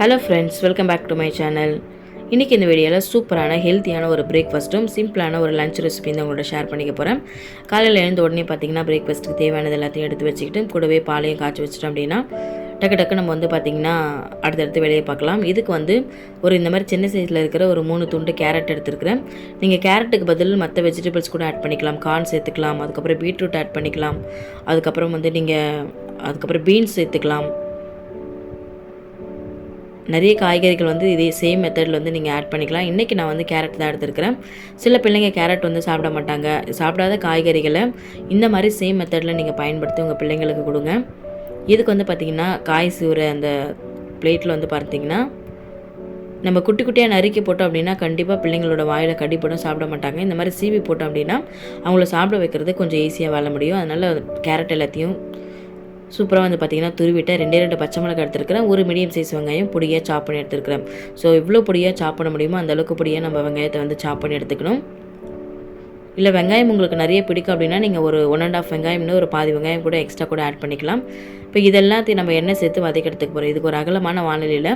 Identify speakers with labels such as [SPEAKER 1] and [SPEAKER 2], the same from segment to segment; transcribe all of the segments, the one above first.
[SPEAKER 1] Hello friends, welcome back to my channel. இன்றைக்கி இந்த வீடியோவில் சூப்பரான ஹெல்த்தியான ஒரு பிரேக்ஃபாஸ்ட்டும் சிம்பிளான ஒரு லஞ்ச் ரெசிபி தான் உங்களோட ஷேர் பண்ணிக்க போகிறேன். காலையில் எழுந்த உடனே பார்த்திங்கன்னா பிரேக்ஃபாஸ்ட்டுக்கு தேவையானது எல்லாத்தையும் எடுத்து வச்சுக்கிட்டு கூடவே பாலையும் காய்ச்சி வச்சிட்டோம் அப்படின்னா டக்கு நம்ம வந்து பார்த்திங்கன்னா அடுத்தடுத்து வெளியே பார்க்கலாம். இதுக்கு வந்து ஒரு இந்த மாதிரி சின்ன சைஸில் இருக்கிற ஒரு 3 துண்டு கேரட் எடுத்துருக்கிறேன். நீங்கள் கேரட்டுக்கு பதில் மற்ற வெஜிடபிள்ஸ் கூட ஆட் பண்ணிக்கலாம். கார்ன் சேர்த்துக்கலாம், அதுக்கப்புறம் பீட்ரூட் ஆட் பண்ணிக்கலாம், அதுக்கப்புறம் வந்து அதுக்கப்புறம் பீன்ஸ் சேர்த்துக்கலாம். நிறைய காய்கறிகள் வந்து இதே சேம் மெத்தடில் வந்து நீங்கள் ஆட் பண்ணிக்கலாம். இன்றைக்கி நான் வந்து கேரட் தான் எடுத்துருக்கிறேன். சில பிள்ளைங்க கேரட் வந்து சாப்பிட மாட்டாங்க. சாப்பிடாத காய்கறிகளை இந்த மாதிரி சேம் மெத்தடில் நீங்கள் பயன்படுத்தி உங்கள் பிள்ளைங்களுக்கு கொடுங்க. இதுக்கு வந்து பார்த்திங்கன்னா காய் சீவுற அந்த பிளேட்டில் வந்து பார்த்திங்கன்னா நம்ம குட்டி குட்டியாக நறுக்கி போட்டோம் அப்படின்னா கண்டிப்பாக பிள்ளைங்களோட வாயில் கடிப்படும், சாப்பிட மாட்டாங்க. இந்த மாதிரி சீவி போட்டோம் அப்படின்னா அவங்கள சாப்பிட வைக்கிறது கொஞ்சம் ஈஸியாக வாழ முடியும். அதனால் கேரட் எல்லாத்தையும் சூப்பராக வந்து பார்த்திங்கன்னா துருவிட்டு 2 பச்சை மிளகாய் எடுத்துருக்கிறேன். ஒரு மீடியம் சைஸ் வெங்காயம் பொடியாக சாப் பண்ணி எடுத்துருக்கிறேன். ஸோ இவ்வளோ பொடியாக சாப் பண்ண முடியுமோ அந்தளவுக்கு பொடியாக நம்ம வெங்காயத்தை வந்து சாப் பண்ணி எடுத்துக்கணும். இல்லை வெங்காயம் உங்களுக்கு நிறைய பிடிக்கும் அப்படின்னா நீங்கள் ஒரு 1.5 வெங்காயம்னு ஒரு பாதி வெங்காயம் கூட எக்ஸ்ட்ரா கூட ஆட் பண்ணிக்கலாம். இப்போ இதெல்லாத்தையும் நம்ம எண்ணெய் சேர்த்து வதக்கிறதுக்கு போகிறோம். இதுக்கு ஒரு அகலமான வானிலையில்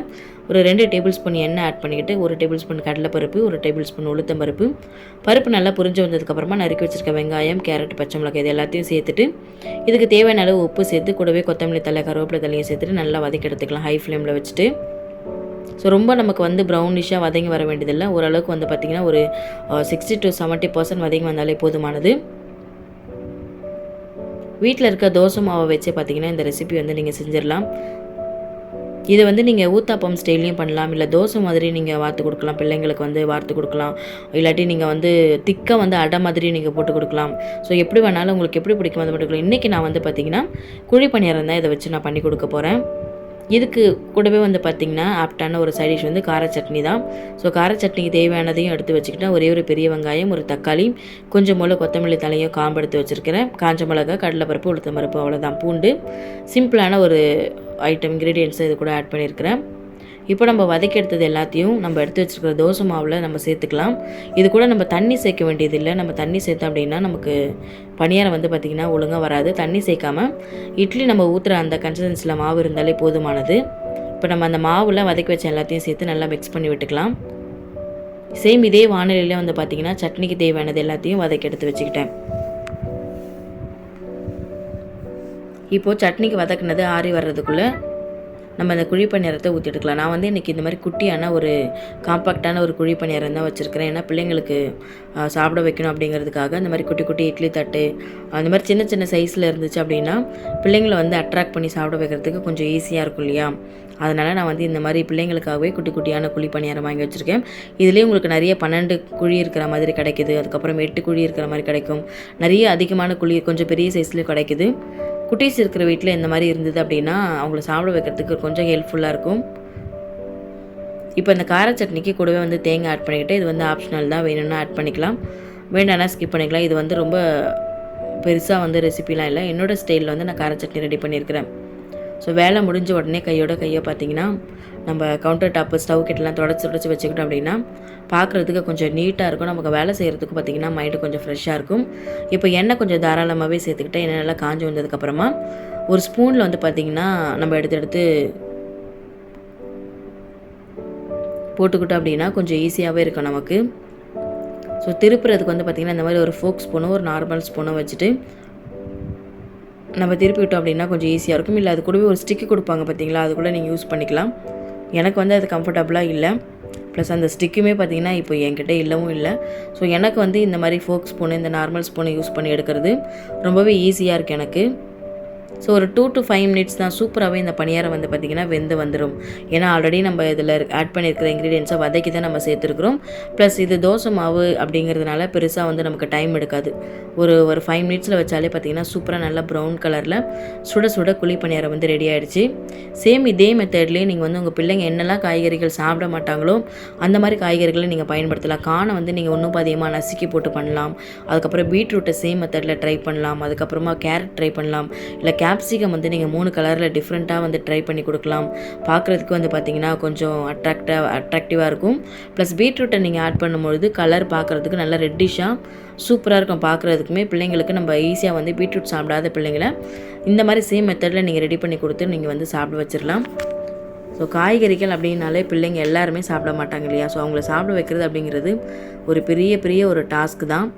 [SPEAKER 1] ஒரு 2 டேபிள் ஸ்பூன் எண்ணெய் ஆட் பண்ணிக்கிட்டு 1 டேபிள் ஸ்பூன் கடலைப்பருப்பு, 1 டேபிள் ஸ்பூன் உளுத்தம்பருப்பு, பருப்பு நல்லா புரிஞ்சு வந்ததுக்கப்புறமா நறுக்கி வச்சுருக்க வெங்காயம், கேரட், பச்சை மிளகாய் இது எல்லாத்தையும் சேர்த்துட்டு இதுக்கு தேவையான அளவு உப்பு சேர்த்து கூடவே கொத்தமல்லி தழை, கருவேப்பிலை தழையை சேர்த்துட்டு நல்லா வதக்கி எடுத்துக்கலாம் ஹை ஃப்ளேமில் வச்சுட்டு. ஸோ ரொம்ப நமக்கு வந்து ப்ரௌனிஷாக வதங்கி வர வேண்டியதில்லை. ஓரளவுக்கு வந்து பார்த்திங்கன்னா ஒரு 60 to 70% வதங்கி வந்தாலே போதுமானது. வீட்டில் இருக்க தோசை மாவை வச்சே பார்த்திங்கன்னா இந்த ரெசிபி வந்து நீங்கள் செஞ்சிடலாம். இதை வந்து நீங்கள் ஊத்தாப்பம் ஸ்டைல்லையும் பண்ணலாம், இல்லை தோசை மாதிரி நீங்கள் வார்த்து கொடுக்கலாம், பிள்ளைங்களுக்கு வந்து வார்த்து கொடுக்கலாம். இல்லாட்டி நீங்கள் வந்து திக்காக வந்து அடை மாதிரி நீங்கள் போட்டு கொடுக்கலாம். ஸோ எப்படி வேணாலும் உங்களுக்கு எப்படி பிடிக்கும் அதை போட்டுக்கலாம். இன்றைக்கி நான் வந்து பார்த்திங்கன்னா குழி பணியாரம் தான் இதை வச்சு நான் பண்ணி கொடுக்க போகிறேன். இதுக்கு கூடவே வந்து பார்த்திங்கன்னா ஆப்டான ஒரு சைட் டிஷ் வந்து கார சட்னி தான். ஸோ கார சட்னிக்கு தேவையானதையும் எடுத்து வச்சுக்கிட்டேன். ஒரே ஒரு பெரிய வெங்காயம், ஒரு தக்காளி, கொஞ்சம் போல் கொத்தமல்லி தலையும் காம்பு எடுத்து வச்சுருக்கிறேன். காஞ்ச மிளகாய், கடலைப்பருப்பு, உளுத்தம்பருப்பு, அவ்வளோதான். பூண்டு, சிம்பிளான ஒரு ஐட்டம் இன்க்ரீடியன்ஸை இது கூட ஆட் பண்ணியிருக்கிறேன். இப்போ நம்ம வதக்கி எடுத்தது எல்லாத்தையும் நம்ம எடுத்து வச்சுருக்கிற தோசை மாவில் நம்ம சேர்த்துக்கலாம். இது கூட நம்ம தண்ணி சேர்க்க வேண்டியதில்லை. நம்ம தண்ணி சேர்த்தோம் அப்படின்னா நமக்கு பணியாரம் வந்து பார்த்திங்கன்னா ஒழுங்காக வராது. தண்ணி சேர்க்காமல் இட்லி நம்ம ஊற்றுற அந்த கன்சிஸ்டன்சியில் மாவு இருந்தாலே போதுமானது. இப்போ நம்ம அந்த மாவில் வதக்கி வச்ச எல்லாத்தையும் சேர்த்து நல்லா மிக்ஸ் பண்ணி விட்டுக்கலாம். சேம் இதே வானிலையில் வந்து பார்த்திங்கன்னா சட்னிக்கு தேவையானது எல்லாத்தையும் வதக்கி எடுத்து வச்சுக்கிட்டேன். இப்போது சட்னிக்கு வதக்குனது ஆறி வர்றதுக்குள்ளே நம்ம அந்த குழி பணியாரத்தை ஊற்றி எடுக்கலாம். நான் வந்து இன்றைக்கி இந்த மாதிரி குட்டியான ஒரு காம்பாக்டான ஒரு குழி பணியாரம் தான் வச்சுருக்கிறேன். ஏன்னா பிள்ளைங்களுக்கு சாப்பிட வைக்கணும் அப்படிங்கிறதுக்காக இந்த மாதிரி குட்டி குட்டி இட்லி தட்டு அந்த மாதிரி சின்ன சின்ன சைஸில் இருந்துச்சு அப்படின்னா பிள்ளைங்களை வந்து அட்ராக்ட் பண்ணி சாப்பிட வைக்கிறதுக்கு கொஞ்சம் ஈஸியாக இருக்கும் இல்லையா? அதனால் நான் வந்து இந்த மாதிரி பிள்ளைங்களுக்காகவே குட்டி குட்டியான குழி பணியாரம் வாங்கி வச்சுருக்கேன். இதுலேயே உங்களுக்கு நிறைய 12 குழி இருக்கிற மாதிரி கிடைக்குது, அதுக்கப்புறம் 8 குழி இருக்கிற மாதிரி கிடைக்கும், நிறைய அதிகமான குழி கொஞ்சம் பெரிய சைஸ்லேயும் கிடைக்குது. குட்டீஸ் இருக்கிற வீட்டில் இந்த மாதிரி இருந்தது அப்படின்னா அவங்கள சாப்பிட வைக்கிறதுக்கு கொஞ்சம் ஹெல்ப்ஃபுல்லாக இருக்கும். இப்போ இந்த கார சட்னிக்கு கூடவே வந்து தேங்காய் ஆட் பண்ணிக்கிட்டு இது வந்து ஆப்ஷனல் தான், வேணும்னா ஆட் பண்ணிக்கலாம், வேண்டாம்னா ஸ்கிப் பண்ணிக்கலாம். இது வந்து ரொம்ப பெருசாக வந்து ரெசிபிலாம் இல்லை. என்னோடய ஸ்டைலில் வந்து நான் கார சட்னி ரெடி பண்ணியிருக்கிறேன். ஸோ வேலை முடிஞ்ச உடனே கையை பார்த்திங்கன்னா நம்ம கவுண்டர் டாப்பு ஸ்டவ் கிட்டலாம் தொடச்சி வச்சுக்கிட்டோம் அப்படின்னா பார்க்குறதுக்கு கொஞ்சம் நீட்டாக இருக்கும். நமக்கு வேலை செய்கிறதுக்கு பார்த்திங்கன்னா மைண்டு கொஞ்சம் ஃப்ரெஷ்ஷாக இருக்கும். இப்போ எண்ணெய் கொஞ்சம் தாராளமாகவே சேர்த்துக்கிட்டேன். எண்ணெய் நல்லா காஞ்சி வந்ததுக்கப்புறமா ஒரு ஸ்பூனில் வந்து பார்த்திங்கன்னா நம்ம எடுத்து போட்டுக்கிட்டோம் அப்படின்னா கொஞ்சம் ஈஸியாகவே இருக்கும் நமக்கு. ஸோ திருப்புறதுக்கு வந்து பார்த்திங்கன்னா இந்த மாதிரி ஒரு ஃபோக் ஸ்பூனும் ஒரு நார்மல் ஸ்பூனும் வச்சுட்டு நம்ம திருப்பி விட்டோம் அப்படின்னா கொஞ்சம் ஈஸியாக இருக்கும். இல்லை அது கூடவே ஒரு ஸ்டிக்கு கொடுப்பாங்க பார்த்திங்களா, அது கூட நீங்கள் யூஸ் பண்ணிக்கலாம். எனக்கு வந்து அது கம்ஃபர்டபுளாக இல்லை. ப்ளஸ் அந்த ஸ்டிக்குமே பார்த்திங்கன்னா இப்போ என்கிட்ட இல்லவும் இல்லை. ஸோ எனக்கு வந்து இந்த மாதிரி ஃபோக் ஸ்பூனு, இந்த நார்மல் ஸ்பூனை யூஸ் பண்ணி எடுக்கிறது ரொம்பவே ஈஸியாக இருக்குது எனக்கு. ஸோ ஒரு 2 to 5 மினிட்ஸ் தான் சூப்பராகவே இந்த பணியாரம் வந்து பார்த்திங்கன்னா வெந்து வந்துடும். ஏன்னா ஆல்ரெடி நம்ம இதில் ஆட் பண்ணியிருக்கிற இன்க்ரீடியன்ஸை வதக்கி தான் நம்ம சேர்த்துருக்குறோம். ப்ளஸ் இது தோசை மாவு அப்படிங்கிறதுனால பெருசாக வந்து நமக்கு டைம் எடுக்காது. ஒரு 5 மினிட்ஸில் வச்சாலே பார்த்திங்கன்னா சூப்பராக நல்லா ப்ரௌன் கலரில் சுட குழி பணியாரம் வந்து ரெடி ஆகிடுச்சு. சேம் இதே மெத்தட்லேயே நீங்கள் வந்து உங்கள் பிள்ளைங்க என்னெல்லாம் காய்கறிகள் சாப்பிட மாட்டாங்களோ அந்த மாதிரி காய்கறிகளை நீங்கள் பயன்படுத்தலாம். காணை வந்து நீங்கள் இன்னும் அதிகமாக நசுக்கி போட்டு பண்ணலாம். அதுக்கப்புறம் பீட்ரூட்டை சேம் மெத்தடில் ட்ரை பண்ணலாம். அதுக்கப்புறமா கேரட் ட்ரை பண்ணலாம். இல்லை கேப்சிகம் வந்து நீங்கள் 3 கலரில் டிஃப்ரெண்ட்டாக வந்து ட்ரை பண்ணி கொடுக்கலாம். பார்க்குறதுக்கு வந்து பார்த்திங்கன்னா கொஞ்சம் அட்ராக்டிவாக இருக்கும். ப்ளஸ் பீட்ரூட்டை நீங்கள் ஆட் பண்ணும்பொழுது கலர் பார்க்குறதுக்கு நல்லா ரெட்டிஷாக சூப்பராக இருக்கும். பார்க்குறதுக்குமே பிள்ளைங்களுக்கு நம்ம ஈஸியாக வந்து பீட்ரூட் சாப்பிடாத பிள்ளைங்களை இந்த மாதிரி சேம் மெத்தடில் நீங்கள் ரெடி பண்ணி கொடுத்து நீங்கள் வந்து சாப்பிட வச்சிடலாம். ஸோ காய்கறிகள் அப்படின்னாலே பிள்ளைங்க எல்லாருமே சாப்பிட மாட்டாங்க இல்லையா? ஸோ அவங்கள சாப்பிட வைக்கிறது அப்படிங்கிறது ஒரு பெரிய ஒரு டாஸ்க்கு தான்.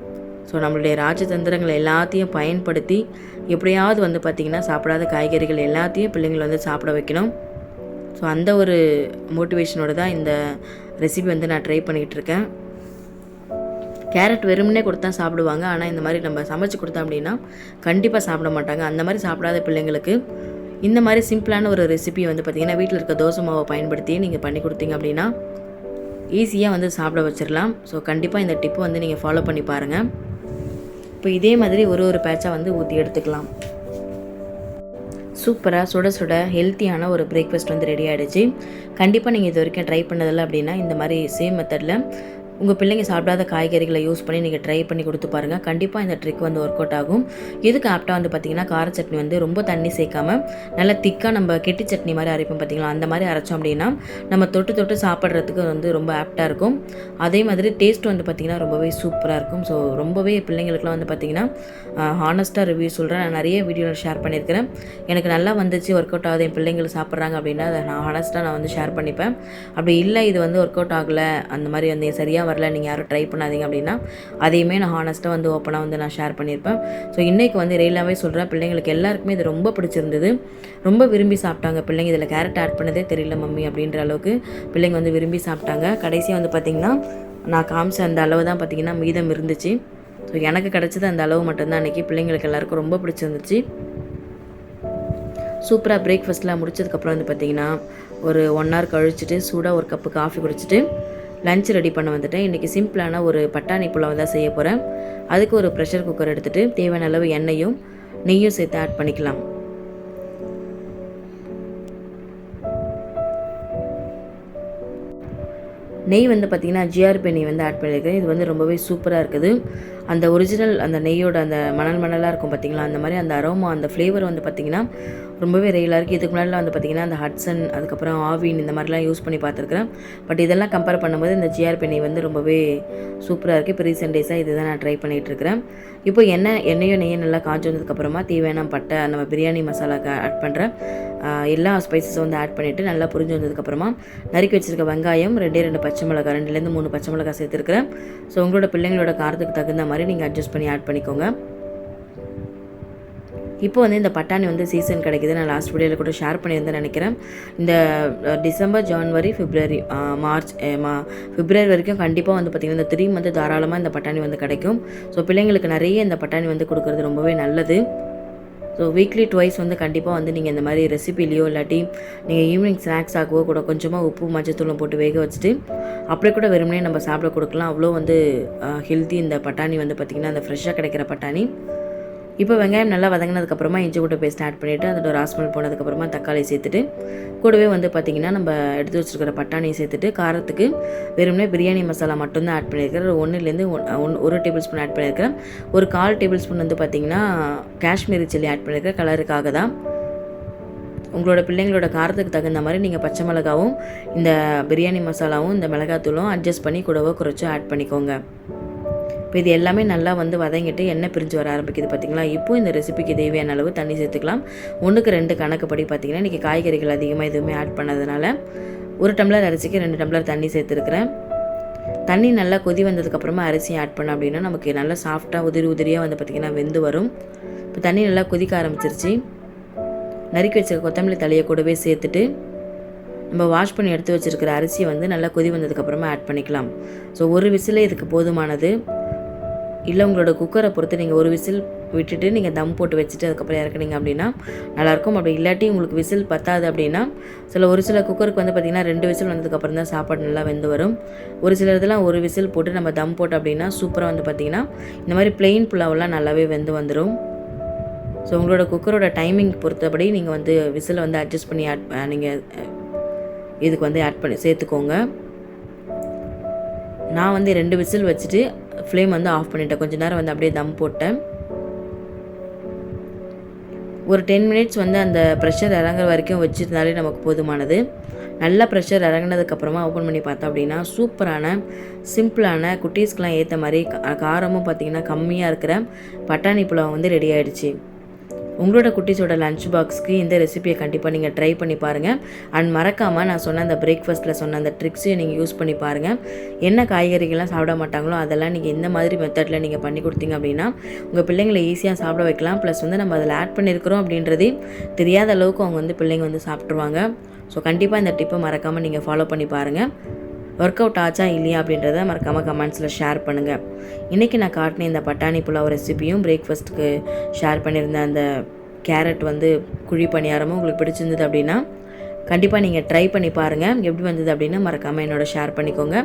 [SPEAKER 1] ஸோ நம்மளுடைய ராஜதந்திரங்கள் எல்லாத்தையும் பயன்படுத்தி எப்படியாவது வந்து பார்த்திங்கன்னா சாப்பிடாத காய்கறிகள் எல்லாத்தையும் பிள்ளைங்களை வந்து சாப்பிட வைக்கணும். ஸோ அந்த ஒரு மோட்டிவேஷனோடு தான் இந்த ரெசிபி வந்து நான் ட்ரை பண்ணிகிட்ருக்கேன். கேரட் வெறுமனே கொடுத்தா சாப்பிடுவாங்க. ஆனால் இந்த மாதிரி நம்ம சமைச்சு கொடுத்தோம் அப்படின்னா கண்டிப்பாக சாப்பிட மாட்டாங்க. அந்த மாதிரி சாப்பிடாத பிள்ளைங்களுக்கு இந்த மாதிரி சிம்பிளான ஒரு ரெசிபி வந்து பார்த்திங்கன்னா வீட்டில் இருக்க தோசை மாவை பயன்படுத்தி நீங்கள் பண்ணி கொடுத்தீங்க அப்படின்னா ஈஸியாக வந்து சாப்பிட வச்சிடலாம். ஸோ கண்டிப்பாக இந்த டிப்பு வந்து நீங்கள் ஃபாலோ பண்ணி பாருங்கள். இப்போ இதே மாதிரி ஒரு பேட்சாக வந்து ஊற்றி எடுத்துக்கலாம். சூப்பராக சுட சுட ஹெல்த்தியான ஒரு பிரேக்ஃபாஸ்ட் வந்து ரெடி ஆகிடுச்சு. கண்டிப்பாக நீங்கள் இது வரைக்கும் ட்ரை பண்ணதில்லை அப்படின்னா இந்த மாதிரி சேம் மெத்தடில் உங்கள் பிள்ளைங்க சாப்பிடாத காய்கறிகளை யூஸ் பண்ணி நீங்கள் ட்ரை பண்ணி கொடுத்து பாருங்கள். கண்டிப்பாக இந்த ட்ரிக் வந்து ஒர்க் அவுட் ஆகும். இதுக்கு ஆப்டாக வந்து பார்த்திங்கன்னா கார சட்னி வந்து ரொம்ப தண்ணி சேர்க்காமல் நல்லா திக்காக நம்ம கெட்டி சட்னி மாதிரி அரைப்போம் பார்த்திங்களா, அந்த மாதிரி அரைச்சோம் அப்படின்னா நம்ம தொட்டு சாப்பிட்றதுக்கு வந்து ரொம்ப ஆப்டாக இருக்கும். அதே மாதிரி டேஸ்ட் வந்து பார்த்திங்கன்னா ரொம்பவே சூப்பராக இருக்கும். ஸோ ரொம்பவே பிள்ளைங்களுக்குலாம் வந்து பார்த்திங்கன்னா ஹானஸ்ட்டாக ரிவ்யூ சொல்கிறேன். நான் நிறைய வீடியோவில் ஷேர் பண்ணியிருக்கிறேன். எனக்கு நல்லா வந்துச்சு, ஒர்க் அவுட் ஆகுது, என் பிள்ளைங்களுக்கு சாப்பிட்றாங்க அப்படின்னா அதை நான் வந்து ஷேர் பண்ணிப்பேன். அப்படி இல்லை இது வந்து ஒர்க் அவுட் ஆகலை, அந்த மாதிரி வந்து சரியாக வரல, நீங்கள் யாரும் ட்ரை பண்ணாதீங்க அப்படின்னா அதையுமே நான் ஹானஸ்ட்டாக வந்து ஓப்பனாக வந்து நான் ஷேர் பண்ணியிருப்பேன். ஸோ இன்றைக்கி வந்து ரெயிலாகவே சொல்கிறேன், பிள்ளைங்களுக்கு எல்லாருக்குமே இது ரொம்ப பிடிச்சிருந்தது, ரொம்ப விரும்பி சாப்பிட்டாங்க. பிள்ளைங்க இதில் கேரட் ஆட் பண்ணதே தெரியல மம்மி அப்படின்ற அளவுக்கு பிள்ளைங்க வந்து விரும்பி சாப்பிட்டாங்க. கடைசியாக வந்து பார்த்திங்கன்னா நான் காமிச்ச அந்த அளவு தான் பார்த்திங்கன்னா மீதம் இருந்துச்சு. ஸோ எனக்கு கிடச்சது அந்த அளவு மட்டும்தான். அன்றைக்கி பிள்ளைங்களுக்கு எல்லாருக்கும் ரொம்ப பிடிச்சிருந்துச்சு. சூப்பராக பிரேக்ஃபாஸ்ட்லாம் முடிச்சதுக்கப்புறம் வந்து பார்த்திங்கன்னா ஒரு 1 hour கழிச்சிட்டு சூடாக ஒரு கப்பு காஃபி குடிச்சிட்டு லஞ்ச் ரெடி பண்ண வந்துட்டேன். இன்றைக்கி சிம்பிளான ஒரு பட்டாணி புலாவ் தான் செய்ய போகிறேன். அதுக்கு ஒரு ப்ரெஷர் குக்கர் எடுத்துகிட்டு தேவையான அளவு எண்ணெயும் நெய்யும் சேர்த்து ஆட் பண்ணிக்கலாம். நெய் வந்து பார்த்திங்கன்னா ஜிஆர்பி நெய் வந்து ஆட் பண்ணியிருக்கேன். இது வந்து ரொம்பவே சூப்பராக இருக்குது. அந்த ஒரிஜினல் அந்த நெய்யோட அந்த மணலாக இருக்கும் பார்த்திங்களா, அந்த மாதிரி அந்த அரோமா அந்த ஃப்ளேவர் வந்து பார்த்திங்கன்னா ரொம்பவே ரெயிலாக இருக்குது. இதுக்கு முன்னாடிலாம் வந்து பார்த்திங்கன்னா அந்த ஹட்சன் அதுக்கப்புறம் ஆவின் இந்த மாதிரிலாம் யூஸ் பண்ணி பார்த்துருக்குறேன். பட் இதெல்லாம் கம்பேர் பண்ணும்போது இந்த ஜிஆர்பி நெய் வந்து ரொம்பவே சூப்பராக இருக்குது. இப்போ ரீசெண்ட் டேஸாக இது தான் நான் ட்ரை பண்ணிகிட்ருக்கிறேன். இப்போ எண்ணெயும் நெய்யும் நல்லா காஞ்சி வந்ததுக்கப்புறமா தேவையான பட்டை நம்ம பிரியாணி மசாலாவுக்கு ஆட் பண்ணுற எல்லா ஸ்பைசஸும் வந்து ஆட் பண்ணிவிட்டு நல்லா புரிஞ்சு வந்ததுக்கப்புறமா நறுக்கி வச்சுருக்க வெங்காயம் 2 பச்சை மிளகாய் 2லேருந்து 3 பச்சை மிளகாய் சேர்த்துருக்கிறேன். ஸோ உங்களோட பிள்ளைங்களோட காரத்துக்கு தகுந்த மாதிரி நீங்கள் அட்ஜஸ்ட் பண்ணி ஆட் பண்ணிக்கோங்க. இப்போ வந்து இந்த பட்டாணி வந்து சீசன் கிடைக்கிது. நான் லாஸ்ட் வீடியோவில் கூட ஷேர் பண்ணியிருந்தேன் நினைக்கிறேன். இந்த டிசம்பர், ஜனவரி, பிப்ரவரி, மார்ச், பிப்ரவரி வரைக்கும் கண்டிப்பாக வந்து பார்த்திங்கன்னா இந்த 3 month தாராளமாக இந்த பட்டாணி வந்து கிடைக்கும். ஸோ பிள்ளைங்களுக்கு நிறைய இந்த பட்டாணி வந்து கொடுக்குறது ரொம்பவே நல்லது. ஸோ வீக்லி ட்வைஸ் வந்து கண்டிப்பாக வந்து நீங்கள் இந்த மாதிரி ரெசிபிலையோ இல்லாட்டி நீங்கள் ஈவினிங் ஸ்நாக்ஸ் ஆகவோ கூட கொஞ்சமாக உப்பு மஞ்சத்தூளும் போட்டு வேக வச்சுட்டு அப்படியே கூட வெறுமனே நம்ம சாப்பிட கொடுக்கலாம். அவ்வளோ வந்து ஹெல்த்தி இந்த பட்டாணி வந்து பார்த்திங்கன்னா அந்த ஃப்ரெஷ்ஷாக கிடைக்கிற பட்டாணி. இப்போ வெங்காயம் நல்லா வதங்கினதுக்கப்புறமா இஞ்சி பூண்டு பேஸ்ட் ஆட் பண்ணிவிட்டு அதோட ராஸ்மல் போனதுக்கப்புறமா தக்காளி சேர்த்துட்டு கூடவே வந்து பார்த்திங்கன்னா நம்ம எடுத்து வச்சுருக்கிற பட்டாணியை சேர்த்துட்டு காரத்துக்கு வெறுமனே பிரியாணி மசாலா மட்டும்தான் ஆட் பண்ணியிருக்கிறேன். 1லேருந்து 1 டேபிள் ஸ்பூன் ஆட் பண்ணியிருக்கிறேன். ஒரு 1/4 டேபிள் ஸ்பூன் வந்து பார்த்திங்கன்னா காஷ்மீரி சில்லி ஆட் பண்ணியிருக்கிறேன், கலருக்காக தான். உங்களோட பிள்ளைங்களோட காரத்துக்கு தகுந்த மாதிரி நீங்கள் பச்சை மிளகாவும் இந்த பிரியாணி மசாலாவும் இந்த மிளகாத்தூளும் அட்ஜஸ்ட் பண்ணி கூடவோ குறைச்சோ ஆட் பண்ணிக்கோங்க. இப்போ இது எல்லாமே நல்லா வந்து வதங்கிட்டு எண்ணெய் பிரிஞ்சு வர ஆரம்பிக்குது பார்த்திங்களா. இப்போ இந்த ரெசிபிக்கு தேவையான அளவு தண்ணி சேர்த்துக்கலாம். 1க்கு 2 கணக்குப்படி பார்த்திங்கன்னா இன்றைக்கி காய்கறிகள் அதிகமாக எதுவுமே ஆட் பண்ணதுனால 1 டம்ளர் அரிசிக்கு 2 டம்ளர் தண்ணி சேர்த்துருக்குறேன். தண்ணி நல்லா கொதி வந்ததுக்கப்புறமா அரிசி ஆட் பண்ணோம் அப்படின்னா நமக்கு நல்லா சாஃப்டாக உதிரியாக வந்து பார்த்திங்கன்னா வெந்து வரும். இப்போ தண்ணி நல்லா கொதிக்க ஆரம்பிச்சிருச்சு. நறுக்கி வச்சுருக்க கொத்தமல்லி தலையை கூடவே சேர்த்துட்டு நம்ம வாஷ் பண்ணி எடுத்து வச்சுருக்கிற அரிசியை வந்து நல்லா கொதி வந்ததுக்கப்புறமா ஆட் பண்ணிக்கலாம். ஸோ ஒரு விசிலே இதுக்கு போதுமானது. இல்லை உங்களோட குக்கரை பொறுத்து நீங்கள் ஒரு விசில் விட்டுட்டு நீங்கள் தம் போட்டு வச்சுட்டு அதுக்கப்புறம் இறக்குனீங்க அப்படின்னா நல்லாயிருக்கும். அப்படி இல்லாட்டி உங்களுக்கு விசில் பத்தாது அப்படின்னா ஒரு சில குக்கருக்கு வந்து பார்த்திங்கன்னா 2 விசில் வந்ததுக்கப்புறம் தான் சாப்பாடு நல்லா வெந்து வரும். ஒரு சில இதெல்லாம் ஒரு விசில் போட்டு நம்ம தம் போட்டு அப்படின்னா சூப்பராக வந்து பார்த்திங்கன்னா இந்த மாதிரி பிளெயின் புலாவெல்லாம் நல்லாவே வெந்து வந்துடும். ஸோ உங்களோட குக்கரோட டைமிங் பொறுத்தபடி நீங்கள் வந்து விசிலை வந்து அட்ஜஸ்ட் பண்ணி நீங்கள் இதுக்கு வந்து ஆட் பண்ணி சேர்த்துக்கோங்க. நான் வந்து 2 விசில் வச்சுட்டு ஃப்ளேம் வந்து ஆஃப் பண்ணிட்டேன். கொஞ்சம் நேரம் வந்து அப்படியே தம் போட்டேன். ஒரு 10 minutes வந்து அந்த ப்ரெஷர் இறங்குற வரைக்கும் வச்சுருந்தாலே நமக்கு போதுமானது. நல்லா ப்ரெஷர் இறங்கினதுக்கப்புறமா ஓப்பன் பண்ணி பார்த்தோம் அப்படின்னா சூப்பரான சிம்பிளான குட்டீஸ்க்கெலாம் ஏற்ற மாதிரி காரமும் பார்த்திங்கன்னா கம்மியாக இருக்கிற பட்டாணி புலாவ் வந்து ரெடி ஆகிடுச்சு. உங்களோட குட்டீஸோட லஞ்ச் பாக்ஸ்க்கு இந்த ரெசிபியை கண்டிப்பாக நீங்கள் ட்ரை பண்ணி பாருங்கள். அண்ட் மறக்காமல் நான் சொன்ன அந்த பிரேக்ஃபாஸ்ட்டில் சொன்ன அந்த ட்ரிக்ஸையும் நீங்கள் யூஸ் பண்ணி பாருங்கள். என்ன காய்கறிகள்லாம் சாப்பிட மாட்டாங்களோ அதெல்லாம் நீங்கள் இந்த மாதிரி மெத்தடில் நீங்கள் பண்ணி கொடுத்தீங்க அப்படின்னா உங்கள் பிள்ளைங்களை ஈஸியாக சாப்பிட வைக்கலாம். ப்ளஸ் வந்து நம்ம அதில் ஆட் பண்ணியிருக்கிறோம் அப்படின்றதே தெரியாத அளவுக்கு அவங்க வந்து பிள்ளைங்க சாப்பிட்ருவாங்க. ஸோ கண்டிப்பாக இந்த டிப்பை மறக்காமல் நீங்கள் ஃபாலோ பண்ணி பாருங்கள். ஒர்க் அவுட் ஆச்சா இல்லையா அப்படின்றத மறக்காமல் கமெண்ட்ஸில் ஷேர் பண்ணுங்கள். இன்றைக்கி நான் காட்டின இந்த பட்டாணி புலாவ் ரெசிபியும் பிரேக்ஃபாஸ்ட்டுக்கு ஷேர் பண்ணியிருந்த அந்த கேரட் குழி பணியாரமும் உங்களுக்கு பிடிச்சிருந்தது அப்படின்னா கண்டிப்பாக நீங்கள் ட்ரை பண்ணி பாருங்கள். எப்படி வந்தது அப்படின்னு மறக்காமல் என்னோட ஷேர் பண்ணிக்கோங்க.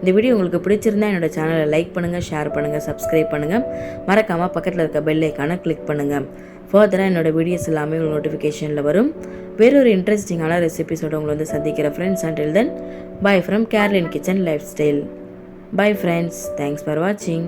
[SPEAKER 1] இந்த வீடியோ உங்களுக்கு பிடிச்சிருந்தால் என்னோடய சேனலை லைக் பண்ணுங்கள், ஷேர் பண்ணுங்கள், சப்ஸ்கிரைப் பண்ணுங்கள். மறக்காமல் பக்கத்தில் இருக்க பெல் ஐக்கானை கிளிக் பண்ணுங்கள். ஃபர்தராக என்னோடய வீடியோஸ் எல்லாமே உங்களுக்கு நோட்டிஃபிகேஷனில் வரும். வேறொரு இன்ட்ரெஸ்டிங்கான ரெசிபிஸோடு உங்களை சந்திக்கிற friends. Until then, bye from Caroline Kitchen Lifestyle. Bye friends. Thanks for watching.